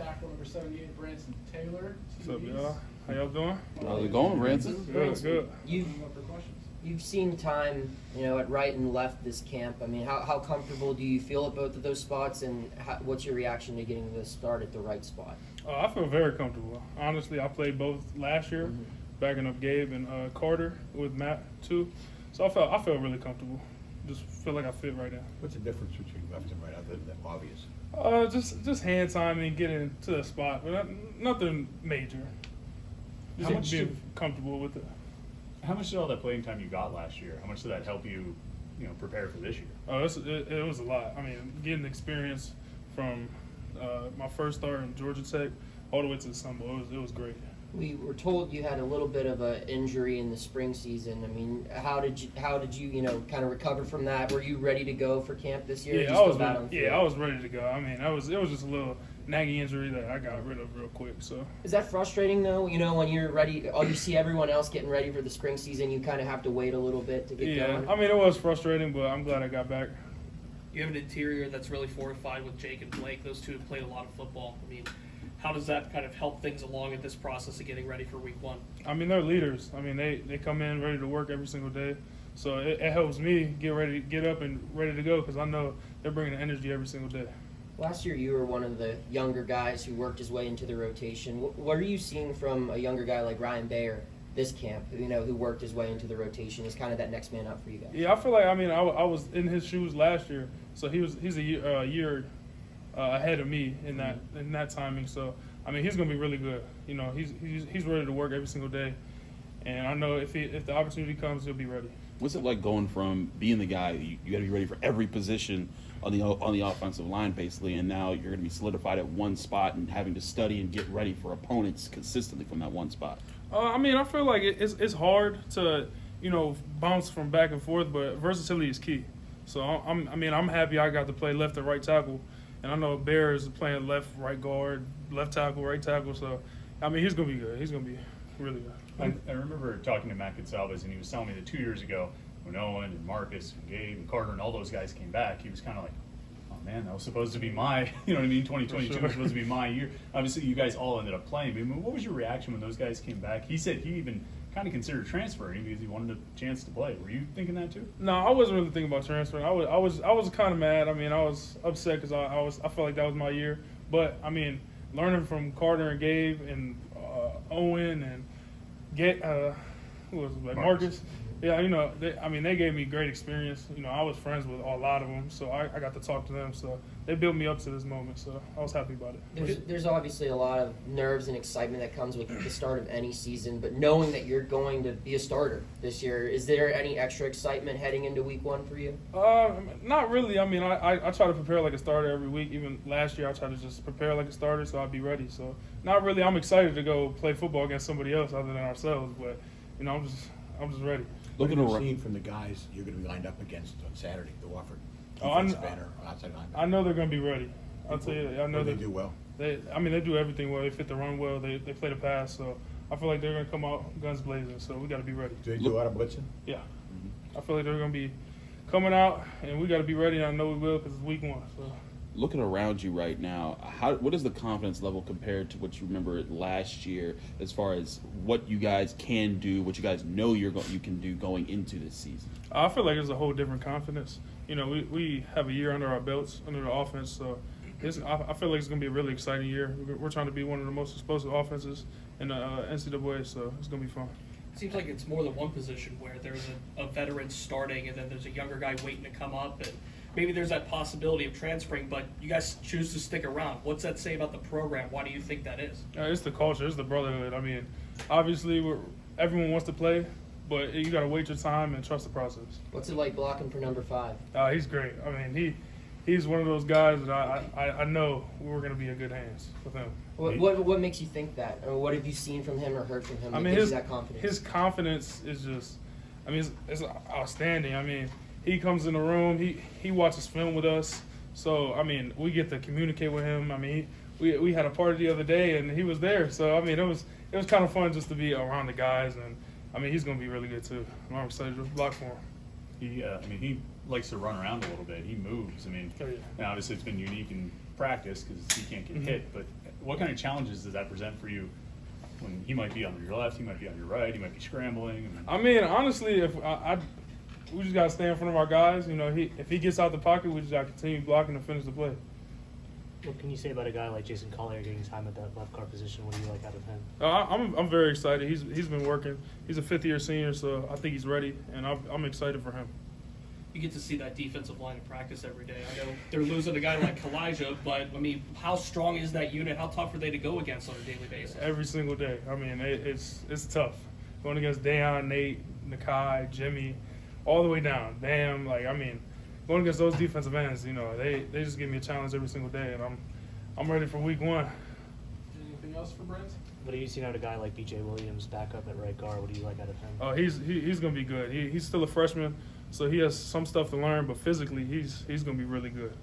tackle number 78, Branson Taylor. What's up, y'all? How y'all doing? How's it going, Branson? Good. You've seen time, at right and left this camp. I mean, how comfortable do you feel at both of those spots, and what's your reaction to getting the start at the right spot? I feel very comfortable. Honestly, I played both last year, backing up Gabe and Carter with Matt too. So I feel really comfortable. Just feel like I fit right now. What's the difference between left and right, other than the obvious? Just hand timing, getting to the spot, but nothing major. Just being comfortable with it. How much did all that playing time you got last year? How much did that help you, prepare for this year? It was a lot. I mean, getting experience from my first start in Georgia Tech all the way to the Sun Bowl, it was great. We were told you had a little bit of an injury in the spring season. I mean, how did you kind of recover from that? Were you ready to go for camp this year? Yeah, I was ready to go. I mean, it was just a little nagging injury that I got rid of real quick. So is that frustrating though? When you're ready, you see everyone else getting ready for the spring season, you kind of have to wait a little bit to get going. I mean, it was frustrating, but I'm glad I got back. You have an interior that's really fortified with Jake and Blake. Those two have played a lot of football. I mean, how does that kind of help things along in this process of getting ready for week one? I mean, they're leaders. I mean, they come in ready to work every single day. So it helps me get up and ready to go because I know they're bringing the energy every single day. Last year, you were one of the younger guys who worked his way into the rotation. What are you seeing from a younger guy like Ryan Bayer this camp, who worked his way into the rotation, is kind of that next man up for you guys? Yeah, I feel like, I was in his shoes last year, so he's a year ahead of me in that timing. So I mean, he's gonna be really good. He's ready to work every single day, and I know if the opportunity comes, he'll be ready. What's it like going from being the guy you got to be ready for every position on the offensive line, basically, and now you're going to be solidified at one spot and having to study and get ready for opponents consistently from that one spot? I mean, I feel like it's hard to bounce from back and forth, but versatility is key. So I'm happy I got to play left and right tackle, and I know Bear is playing left, right guard, left tackle, right tackle. So I mean, he's gonna be good. He's gonna be really good. I remember talking to Matt Gonsalves, and he was telling me that 2 years ago, when Owen and Marcus and Gabe and Carter and all those guys came back, he was kind of like, oh man, that was supposed to be my, 2022 was supposed to be my year. Obviously, you guys all ended up playing. But what was your reaction when those guys came back? He said he even kind of considered transferring because he wanted a chance to play. Were you thinking that too? No, I wasn't really thinking about transferring. I was kind of mad. I mean, I was upset because I felt like that was my year. But I mean, learning from Carter and Gabe and Owen and who was it, Marcus. Yeah, they gave me great experience. I was friends with a lot of them, so I got to talk to them. So they built me up to this moment, so I was happy about it. There's obviously a lot of nerves and excitement that comes with the start of any season, but knowing that you're going to be a starter this year, is there any extra excitement heading into week one for you? Not really. I mean, I try to prepare like a starter every week. Even last year, I tried to just prepare like a starter so I'd be ready. So not really. I'm excited to go play football against somebody else other than ourselves, but I'm just ready. What have you seen from the guys you're going to be lined up against on Saturday, the Wofford defensive end or outside linebacker? I know they're going to be ready. I'll tell you that. I know they do well. They do everything well. They fit the run well. They play the pass. So I feel like they're going to come out guns blazing. So we got to be ready. Do they do a lot of blitzing? Yeah. I feel like they're going to be coming out, and we got to be ready. And I know we will because it's week one. So. Looking around you right now, what is the confidence level compared to what you remember last year as far as what you guys can do, what you guys know you can do going into this season? I feel like it's a whole different confidence. We have a year under our belts, under the offense, so I feel like it's going to be a really exciting year. We're trying to be one of the most explosive offenses in the NCAA, so it's going to be fun. It seems like it's more than one position where there's a veteran starting and then there's a younger guy waiting to come up, and maybe there's that possibility of transferring, but you guys choose to stick around. What's that say about the program? Why do you think that is? It's the culture. It's the brotherhood. I mean, obviously, everyone wants to play, but you got to wait your time and trust the process. What's it like blocking for number 5? He's great. I mean, he's one of those guys that I know we're going to be in good hands with him. What makes you think that? Or what have you seen from him or heard from him that gives you that confidence? His confidence is just, it's outstanding. I mean, he comes in the room, he watches film with us. So, we get to communicate with him. We had a party the other day, and he was there. So, it was kind of fun just to be around the guys. And, he's going to be really good, too. I'm excited to block for him. He likes to run around a little bit. He moves. Oh, yeah. And obviously it's been unique in practice because he can't get hit. But what kind of challenges does that present for you when he might be on your left, he might be on your right, he might be scrambling? I mean, honestly, if we just gotta stay in front of our guys. You know, if he gets out the pocket, we just gotta continue blocking to finish the play. What can you say about a guy like Jason Collier getting time at that left guard position? What do you like out of him? I'm very excited. He's been working. He's a 5th-year senior, so I think he's ready, and I'm excited for him. You get to see that defensive line in practice every day. I know they're losing a guy like Kalijah, but I mean, how strong is that unit? How tough are they to go against on a daily basis? Every single day. I mean, it's tough. Going against Dayon, Nate, Nakai, Jimmy, all the way down. Damn, going against those defensive ends, you know, they just give me a challenge every single day, and I'm ready for week 1. Anything else for Branson? What do you see out of a guy like B.J. Williams back up at right guard? What do you like out of him? Oh, he's gonna be good. He's still a freshman, so he has some stuff to learn, but physically he's gonna be really good.